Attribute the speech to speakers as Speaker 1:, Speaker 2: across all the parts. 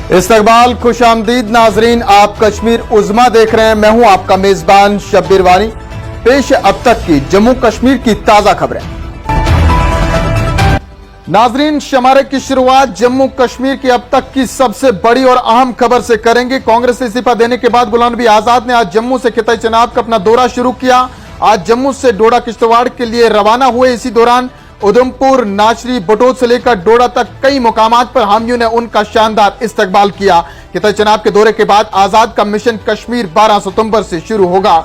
Speaker 1: इस्तकबाल खुशामदीद नाजरीन, आप कश्मीर उज़्मा देख रहे हैं। मैं हूं आपका मेजबान शब्बीर वानी। पेश अब तक की जम्मू कश्मीर की ताजा खबरें। नाजरीन, शमारे की शुरुआत जम्मू कश्मीर की अब तक की सबसे बड़ी और अहम खबर से करेंगे। कांग्रेस से इस्तीफा देने के बाद गुलाम नबी आजाद ने आज जम्मू से खिताई चुनाव का अपना दौरा शुरू किया। आज जम्मू से डोडा किश्तवाड़ के लिए रवाना हुए। इसी दौरान उधमपुर, नाचरी, बटोद से लेकर डोडा तक कई मुकामात पर हामियों ने उनका शानदार इस्तकबाल किया। खिताई चुनाव के दौरे के बाद आजाद का मिशन कश्मीर 12 सितंबर से शुरू होगा।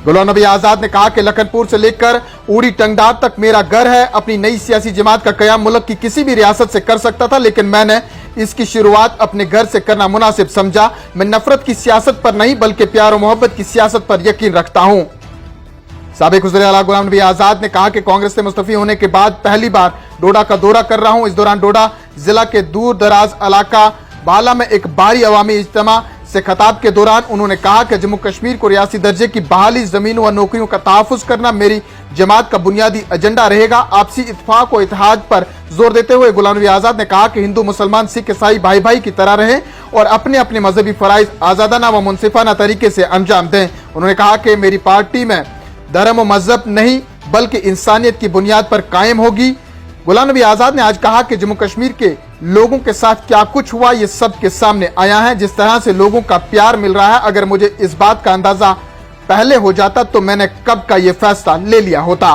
Speaker 1: गुलाम नबी आजाद ने कहा कि लखनपुर से लेकर उड़ी टंगडार तक मेरा घर है। अपनी नई सियासी जमात का कयाम मुल्क की किसी भी रियासत से कर सकता था, लेकिन मैंने इसकी शुरुआत अपने घर से करना मुनासिब समझा। मैं नफरत की सियासत पर नहीं बल्कि प्यार और मोहब्बत की सियासत पर यकीन रखता हूं। साबिक वज़ीर आला गुलाम नबी आजाद ने कहा कि कांग्रेस से मुस्तफी होने के बाद पहली बार डोडा का दौरा कर रहा हूं। इस दौरान डोडा जिला के दूर दराज इलाका बाला में एक भारी अवामी इज्तिमा से खिताब के दौरान उन्होंने कहा कि जम्मू कश्मीर को रियासी दर्जे की बहाली, जमीनों और नौकरियों का तहफ़्फ़ुज़ करना मेरी जमात का बुनियादी एजेंडा रहेगा। आपसी इत्तेफाक और इत्तेहाद पर जोर देते हुए गुलाम नबी आजाद ने कहा कि हिंदू, मुसलमान, सिख, ईसाई भाई भाई की तरह रहे और अपने अपने मजहबी फराइज आजादाना व मुनसिफाना तरीके से अंजाम दें। उन्होंने कहा कि मेरी पार्टी में धर्म और मजहब नहीं बल्कि इंसानियत की बुनियाद पर कायम होगी। गुलाम नबी आजाद ने आज कहा कि जम्मू कश्मीर के लोगों के साथ क्या कुछ हुआ ये सब के सामने आया है। जिस तरह से लोगों का प्यार मिल रहा है, अगर मुझे इस बात का अंदाजा पहले हो जाता तो मैंने कब का ये फैसला ले लिया होता।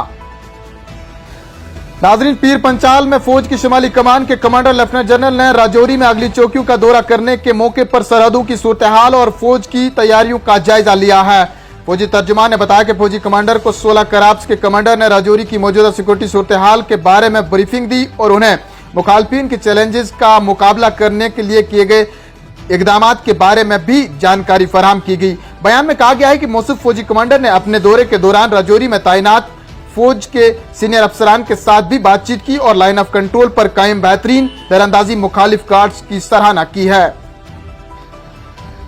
Speaker 1: नाजरीन, पीर पंचाल में फौज की शुमाली कमान के कमांडर लेफ्टिनेंट जनरल ने राजौरी में अगली चौकियों का दौरा करने के मौके पर सरहदों की सूरत हाल और फौज की तैयारियों का जायजा लिया है। फौजी तर्जुमान ने बताया कि फौजी कमांडर को 16 कराब्स के कमांडर ने राजौरी की मौजूदा सिक्योरिटी सूरत हाल के बारे में ब्रीफिंग दी और उन्हें मुखालफिन के चैलेंजेस का मुकाबला करने के लिए किए गए इकदामात के बारे में भी जानकारी फराहम की गई। बयान में कहा गया है कि मौसूफ फौजी कमांडर ने अपने दौरे के दौरान राजौरी में तैनात फौज के सीनियर अफसरान के साथ भी बातचीत की और लाइन ऑफ कंट्रोल पर कायम बेहतरीन दरअंदाजी मुखालिफ गार्ड्स की सराहना की है।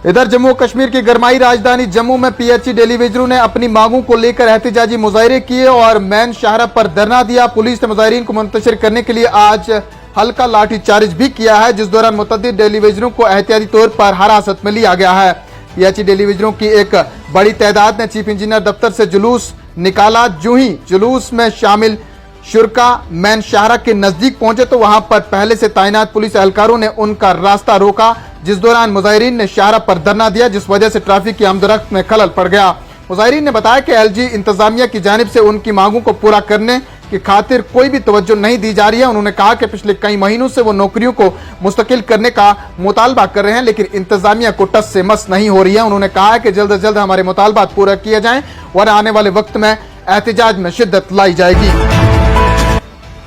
Speaker 1: इधर जम्मू कश्मीर की गरमाई राजधानी जम्मू में पीएचई डेलीवेजरों ने अपनी मांगों को लेकर एहतजाजी मुजाहरे किए और मैन शाहरा पर धरना दिया। पुलिस ने मुजाहिरीन को मुंतशिर करने के लिए आज हल्का लाठीचार्ज भी किया है, जिस दौरान मुतअद्दिद डेलीवेजरों को एहतियाती तौर पर हिरासत में लिया गया है। पीएचई डेलीवेजरों की एक बड़ी तादाद ने चीफ इंजीनियर दफ्तर से जुलूस निकाला। जो ही जुलूस में शामिल शुरका मैन शाहरा के नजदीक पहुंचे तो वहां पर पहले से तैनात पुलिस एहलकारों ने उनका रास्ता रोका, जिस दौरान मुजाहिरीन ने शाहरा पर धरना दिया, जिस वजह से ट्रैफिक की आमदोरफ्त में खलल पड़ गया। मुजाहिरीन ने बताया कि एलजी इंतजामिया की जानिब से उनकी मांगों को पूरा करने की खातिर कोई भी तवज्जो नहीं दी जा रही है। उन्होंने कहा कि पिछले कई महीनों से वो नौकरियों को मुस्तकिल करने का मुतालबा कर रहे हैं, लेकिन इंतजामिया को टस से मस नहीं हो रही है। उन्होंने कहा है कि जल्द से जल्द हमारे मुतालबात पूरा किए जाएं वरना आने वाले वक्त में एहतजाज में शिद्दत लाई जाएगी।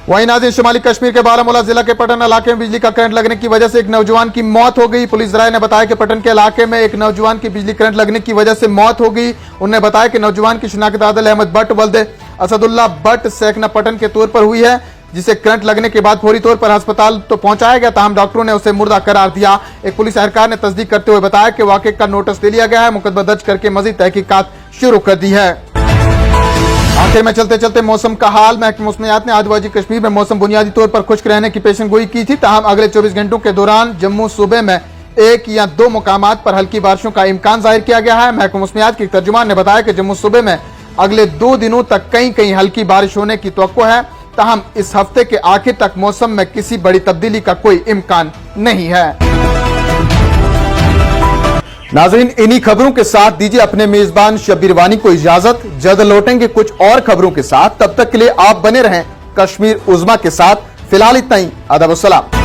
Speaker 1: वहीं नाज़रीन, शुमाली कश्मीर के बारामूला जिला के पटन इलाके में बिजली का करंट लगने की वजह से एक नौजवान की मौत हो गई। पुलिस राय ने बताया कि पटन के इलाके में एक नौजवान की बिजली करंट लगने की वजह से मौत हो गई। उन्होंने बताया कि नौजवान की शिनाख्त आदिल अहमद भट्ट वल्द असदुल्ला भट्ट सेकना पटन के तौर पर हुई है, जिसे करंट लगने के बाद फौरी तौर पर अस्पताल तो पहुंचाया गया, ताहम डॉक्टरों ने उसे मुर्दा करार दिया। एक पुलिस एहलकार ने तस्दीक करते हुए बताया कि वाक़े का नोटिस दे लिया गया है, मुकदमा दर्ज करके मजीद तहकीकात शुरू कर दी है। आखिर में चलते चलते मौसम का हाल। महकमा मौसमियात ने आज वाजी कश्मीर में मौसम बुनियादी तौर पर खुश्क रहने की पेशनगोई की थी, ताहम अगले 24 घंटों के दौरान जम्मू सूबे में 1 या 2 मुकामात पर हल्की बारिशों का इम्कान जाहिर किया गया है। महकमा मौसमियात के तर्जुमान ने बताया कि जम्मू सूबे में अगले 2 दिनों तक कहीं कहीं हल्की बारिश होने की तवक्को है, ताहम इस हफ्ते के आखिर तक मौसम में किसी बड़ी तब्दीली का कोई इम्कान नहीं है। नाज़रीन, इन्हीं खबरों के साथ दीजिए अपने मेजबान शब्बीर वानी को इजाजत। जल्द लौटेंगे कुछ और खबरों के साथ, तब तक के लिए आप बने रहें कश्मीर उज़्मा के साथ। फिलहाल इतना ही। आदाब व सलाम।